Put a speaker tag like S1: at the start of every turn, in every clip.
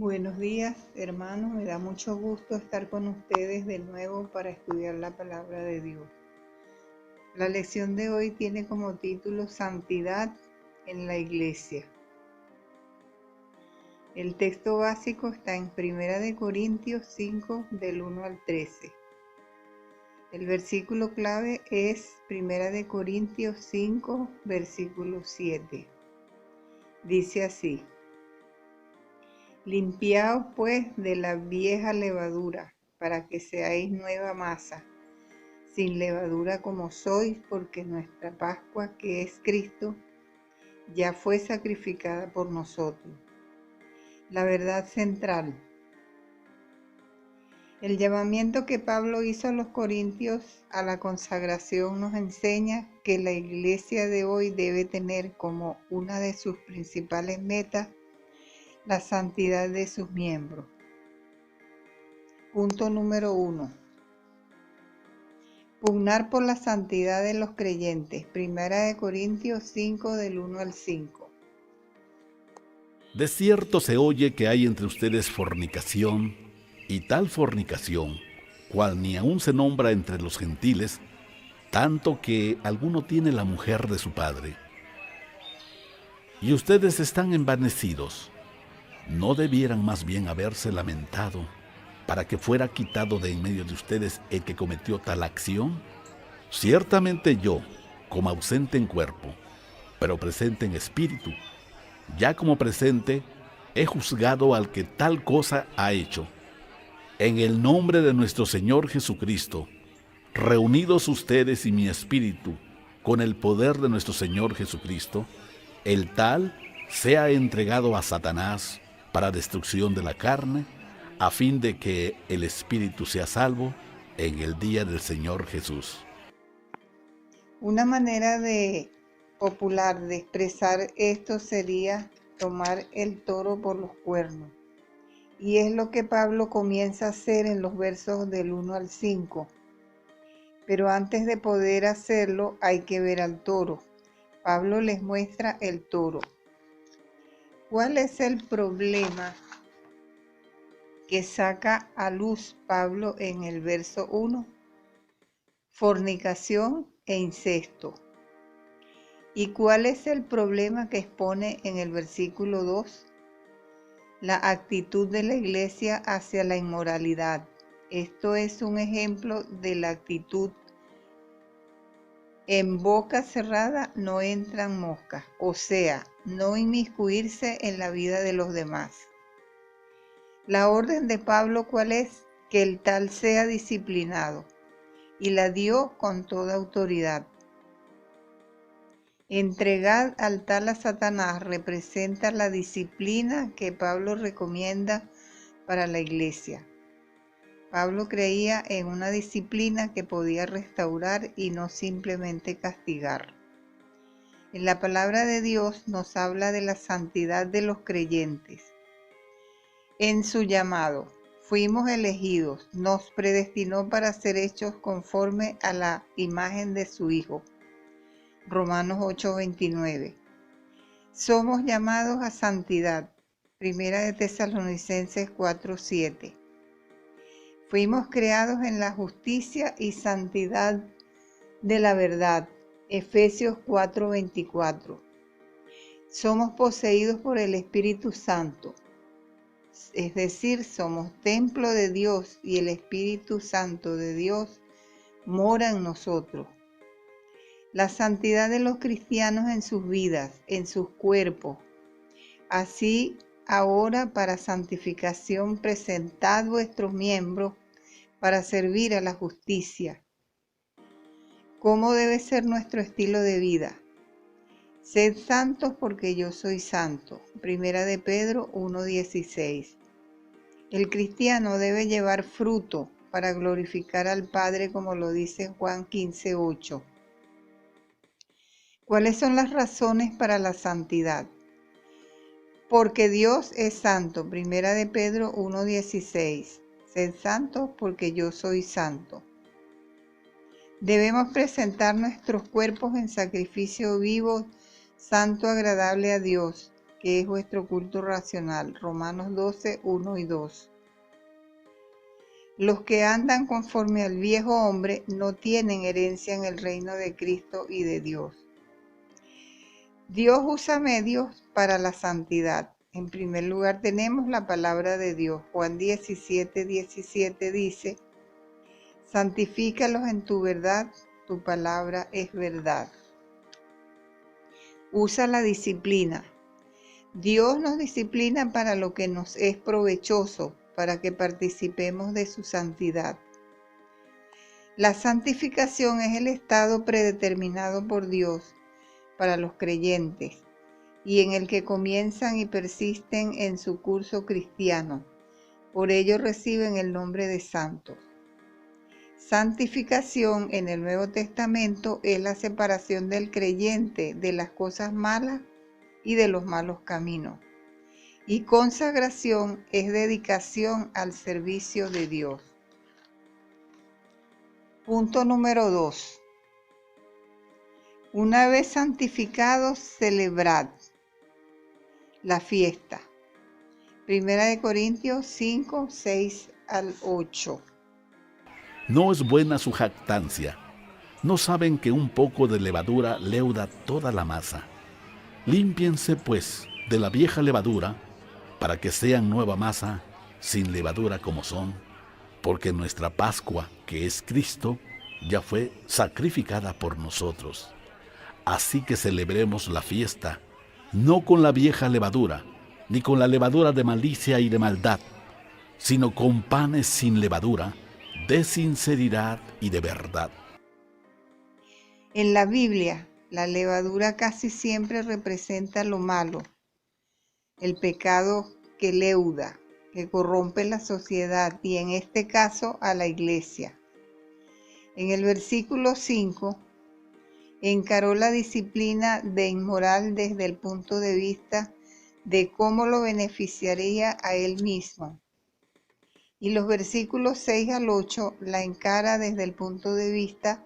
S1: Buenos días, hermanos. Me da mucho gusto estar con ustedes de nuevo para estudiar la palabra de Dios. La lección de hoy tiene como título Santidad en la Iglesia. El texto básico está en 1 Corintios 5, del 1 al 13. El versículo clave es 1 Corintios 5, versículo 7. Dice así: Limpiaos pues de la vieja levadura, para que seáis nueva masa, sin levadura como sois, porque nuestra Pascua, que es Cristo, ya fue sacrificada por nosotros. La verdad central. El llamamiento que Pablo hizo a los corintios a la consagración nos enseña que la iglesia de hoy debe tener como una de sus principales metas la santidad de sus miembros. Punto número 1. Pugnar por la santidad de los creyentes. 1 Corintios 5, del 1 al 5.
S2: De cierto se oye que hay entre ustedes fornicación, y tal fornicación, cual ni aun se nombra entre los gentiles, tanto que alguno tiene la mujer de su padre. Y ustedes están envanecidos. ¿No debieran más bien haberse lamentado para que fuera quitado de en medio de ustedes el que cometió tal acción? Ciertamente yo, como ausente en cuerpo, pero presente en espíritu, ya como presente, he juzgado al que tal cosa ha hecho. En el nombre de nuestro Señor Jesucristo, reunidos ustedes y mi espíritu, con el poder de nuestro Señor Jesucristo, el tal sea entregado a Satanás para destrucción de la carne, a fin de que el espíritu sea salvo en el día del Señor Jesús.
S1: Una manera popular de expresar esto sería tomar el toro por los cuernos. Y es lo que Pablo comienza a hacer en los versos del 1 al 5. Pero antes de poder hacerlo hay que ver al toro. Pablo les muestra el toro. ¿Cuál es el problema que saca a luz Pablo en el verso 1? Fornicación e incesto. ¿Y cuál es el problema que expone en el versículo 2? La actitud de la iglesia hacia la inmoralidad. Esto es un ejemplo de la actitud: en boca cerrada no entran moscas, o sea, no inmiscuirse en la vida de los demás. La orden de Pablo, ¿cuál es? Que el tal sea disciplinado, y la dio con toda autoridad. Entregad al tal a Satanás representa la disciplina que Pablo recomienda para la iglesia. Pablo creía en una disciplina que podía restaurar y no simplemente castigar. En la palabra de Dios nos habla de la santidad de los creyentes. En su llamado fuimos elegidos, nos predestinó para ser hechos conforme a la imagen de su Hijo. Romanos 8:29. Somos llamados a santidad. 1 Tesalonicenses 4:7. Fuimos creados en la justicia y santidad de la verdad. Efesios 4:24. Somos poseídos por el Espíritu Santo. Es decir, somos templo de Dios y el Espíritu Santo de Dios mora en nosotros. La santidad de los cristianos en sus vidas, en sus cuerpos. Así, ahora para santificación, presentad vuestros miembros para servir a la justicia. ¿Cómo debe ser nuestro estilo de vida? Sed santos porque yo soy santo. 1 Pedro 1:16. El cristiano debe llevar fruto para glorificar al Padre, como lo dice Juan 15:8. ¿Cuáles son las razones para la santidad? Porque Dios es santo. 1 Pedro 1:16. Sed santos porque yo soy santo. Debemos presentar nuestros cuerpos en sacrificio vivo, santo, agradable a Dios. que es vuestro culto racional. Romanos 12, 1 y 2. Los que andan conforme al viejo hombre no tienen herencia en el reino de Cristo y de Dios. Dios usa medios para la santidad. En primer lugar tenemos la palabra de Dios. Juan 17, 17 dice: santifícalos en tu verdad, tu palabra es verdad. Usa la disciplina. Dios nos disciplina para lo que nos es provechoso, para que participemos de su santidad. La santificación es el estado predeterminado por Dios para los creyentes y en el que comienzan y persisten en su curso cristiano. Por ello reciben el nombre de santos. Santificación en el Nuevo Testamento es la separación del creyente de las cosas malas y de los malos caminos. Y consagración es dedicación al servicio de Dios. Punto número 2. Una vez santificados, celebrad la fiesta. Primera de Corintios 5, 6 al 8.
S2: No es buena su jactancia. ¿No saben que un poco de levadura leuda toda la masa? Límpiense, pues, de la vieja levadura, para que sean nueva masa, sin levadura como son, porque nuestra Pascua, que es Cristo, ya fue sacrificada por nosotros. Así que celebremos la fiesta, no con la vieja levadura, ni con la levadura de malicia y de maldad, sino con panes sin levadura, de sinceridad y de verdad.
S1: En la Biblia, la levadura casi siempre representa lo malo, el pecado que leuda, que corrompe la sociedad y en este caso a la iglesia. En el versículo 5, encaró la disciplina de inmoral desde el punto de vista de cómo lo beneficiaría a él mismo. Y los versículos 6 al 8 la encara desde el punto de vista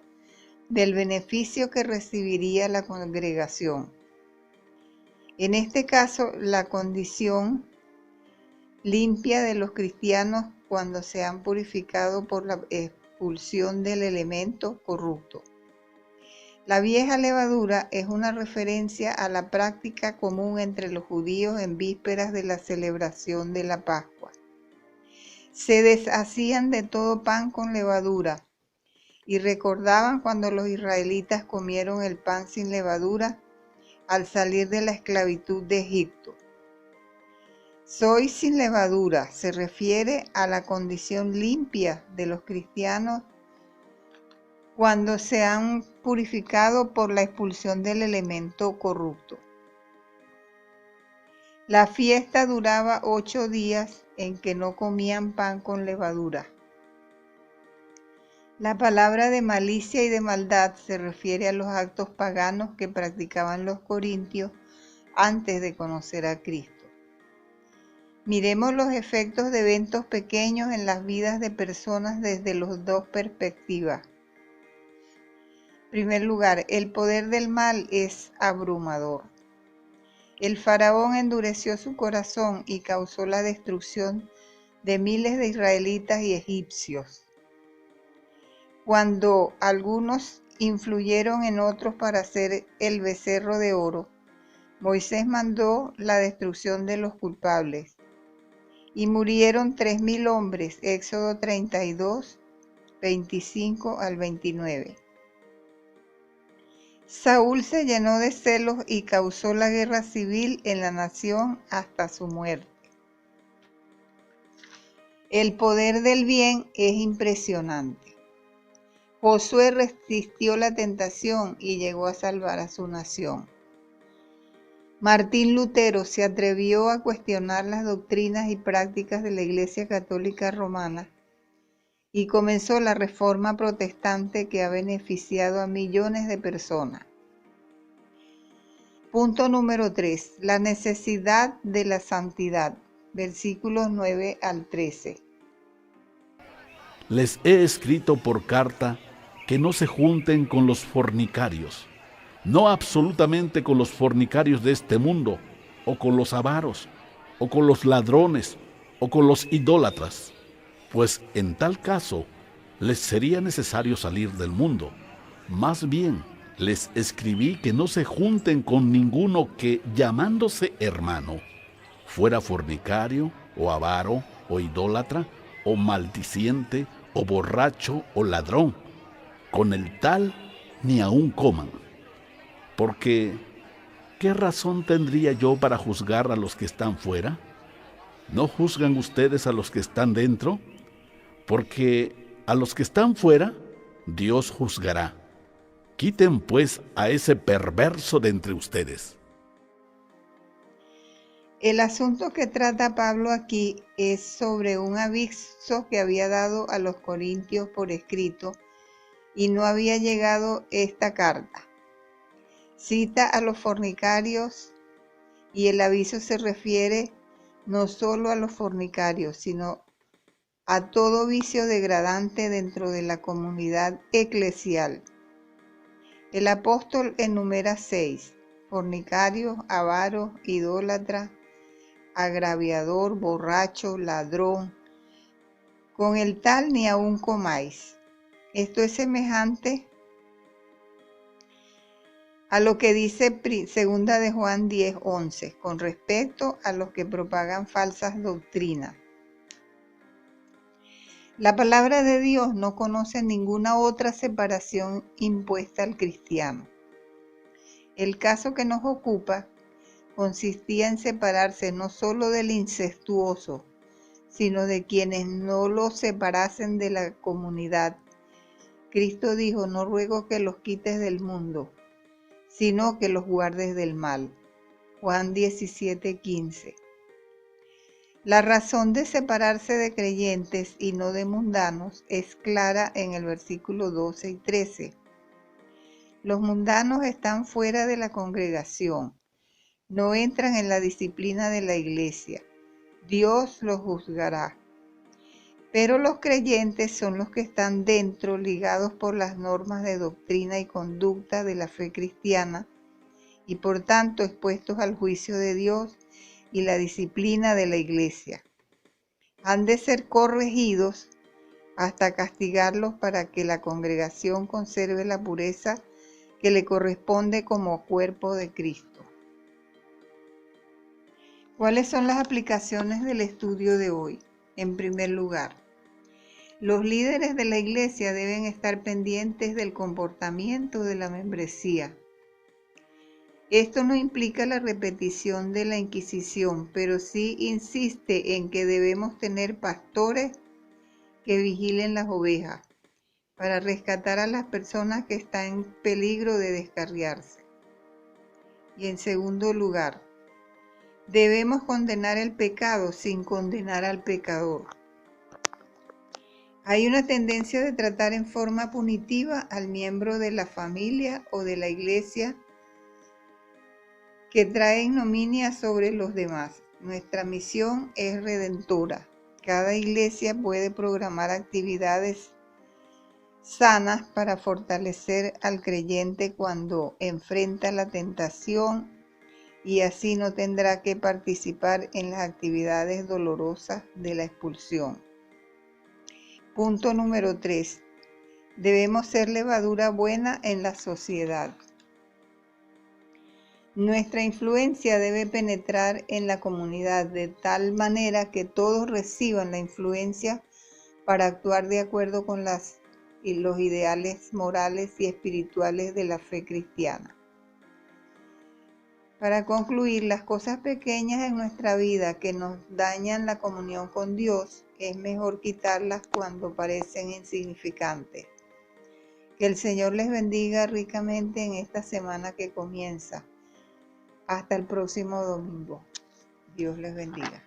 S1: del beneficio que recibiría la congregación. En este caso, la condición limpia de los cristianos cuando se han purificado por la expulsión del elemento corrupto. La vieja levadura es una referencia a la práctica común entre los judíos en vísperas de la celebración de la Pascua. Se deshacían de todo pan con levadura y recordaban cuando los israelitas comieron el pan sin levadura al salir de la esclavitud de Egipto. Soy sin levadura se refiere a la condición limpia de los cristianos cuando se han purificado por la expulsión del elemento corrupto. La fiesta duraba 8 días en que no comían pan con levadura. La palabra de malicia y de maldad se refiere a los actos paganos que practicaban los corintios antes de conocer a Cristo. Miremos los efectos de eventos pequeños en las vidas de personas desde las dos perspectivas. En primer lugar, el poder del mal es abrumador. El faraón endureció su corazón y causó la destrucción de miles de israelitas y egipcios. Cuando algunos influyeron en otros para hacer el becerro de oro, Moisés mandó la destrucción de los culpables. Y murieron 3,000 hombres, Éxodo 32, 25 al 29. Saúl se llenó de celos y causó la guerra civil en la nación hasta su muerte. El poder del bien es impresionante. Josué resistió la tentación y llegó a salvar a su nación. Martín Lutero se atrevió a cuestionar las doctrinas y prácticas de la Iglesia Católica Romana y comenzó la Reforma Protestante que ha beneficiado a millones de personas. Punto número 3. La necesidad de la santidad. Versículos 9 al 13.
S2: Les he escrito por carta que no se junten con los fornicarios, no absolutamente con los fornicarios de este mundo, o con los avaros, o con los ladrones, o con los idólatras, pues en tal caso les sería necesario salir del mundo. Más bien, les escribí que no se junten con ninguno que, llamándose hermano, fuera fornicario, o avaro, o idólatra, o maldiciente, o borracho, o ladrón. Con el tal ni aun coman. Porque, ¿qué razón tendría yo para juzgar a los que están fuera? ¿No juzgan ustedes a los que están dentro? Porque a los que están fuera, Dios juzgará. Quiten pues a ese perverso de entre ustedes.
S1: El asunto que trata Pablo aquí es sobre un aviso que había dado a los corintios por escrito y no había llegado esta carta. Cita a los fornicarios y el aviso se refiere no solo a los fornicarios, sino a todo vicio degradante dentro de la comunidad eclesial. El apóstol enumera 6: fornicario, avaro, idólatra, agraviador, borracho, ladrón. Con el tal ni aun comáis. Esto es semejante a lo que dice segunda de Juan 10:11 con respecto a los que propagan falsas doctrinas. La palabra de Dios no conoce ninguna otra separación impuesta al cristiano. El caso que nos ocupa consistía en separarse no solo del incestuoso, sino de quienes no lo separasen de la comunidad. Cristo dijo: no ruego que los quites del mundo, sino que los guardes del mal. Juan 17:15. La razón de separarse de creyentes y no de mundanos es clara en el versículo 12 y 13. Los mundanos están fuera de la congregación, no entran en la disciplina de la iglesia. Dios los juzgará. Pero los creyentes son los que están dentro, ligados por las normas de doctrina y conducta de la fe cristiana, y por tanto expuestos al juicio de Dios y la disciplina de la iglesia. Han de ser corregidos hasta castigarlos para que la congregación conserve la pureza que le corresponde como cuerpo de Cristo. ¿Cuáles son las aplicaciones del estudio de hoy? En primer lugar, los líderes de la iglesia deben estar pendientes del comportamiento de la membresía. Esto no implica la repetición de la Inquisición, pero sí insiste en que debemos tener pastores que vigilen las ovejas para rescatar a las personas que están en peligro de descarriarse. Y en segundo lugar, debemos condenar el pecado sin condenar al pecador. Hay una tendencia de tratar en forma punitiva al miembro de la familia o de la iglesia que trae ignominia sobre los demás. Nuestra misión es redentora. Cada iglesia puede programar actividades sanas para fortalecer al creyente cuando enfrenta la tentación y así no tendrá que participar en las actividades dolorosas de la expulsión. Punto número 3. Debemos ser levadura buena en la sociedad. Nuestra influencia debe penetrar en la comunidad de tal manera que todos reciban la influencia para actuar de acuerdo con los ideales morales y espirituales de la fe cristiana. Para concluir, las cosas pequeñas en nuestra vida que nos dañan la comunión con Dios, es mejor quitarlas cuando parecen insignificantes. Que el Señor les bendiga ricamente en esta semana que comienza. Hasta el próximo domingo. Dios les bendiga.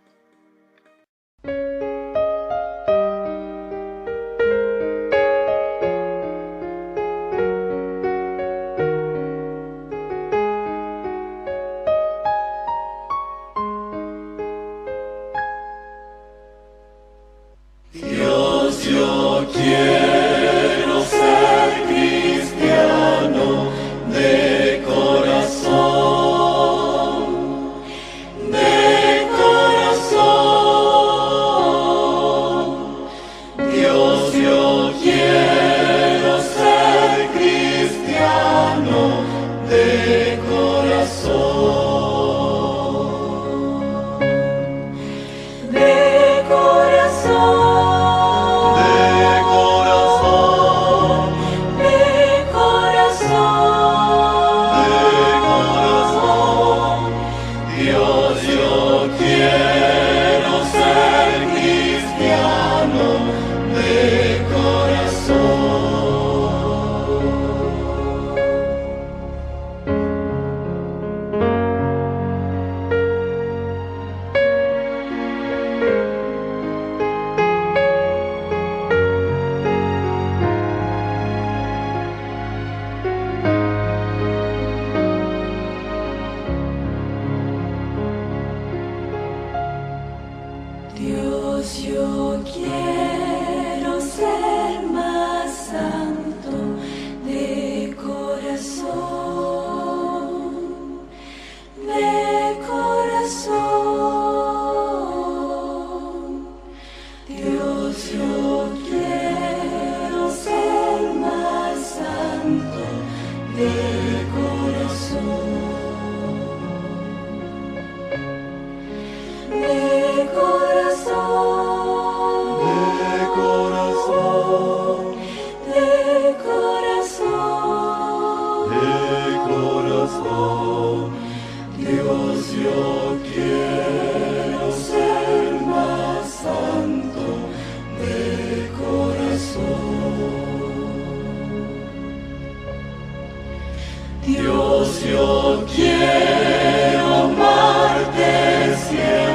S3: Dios, yo quiero ser cristiano de corazón. Dios, yo quiero ser más santo de corazón. Dios, yo quiero amarte siempre.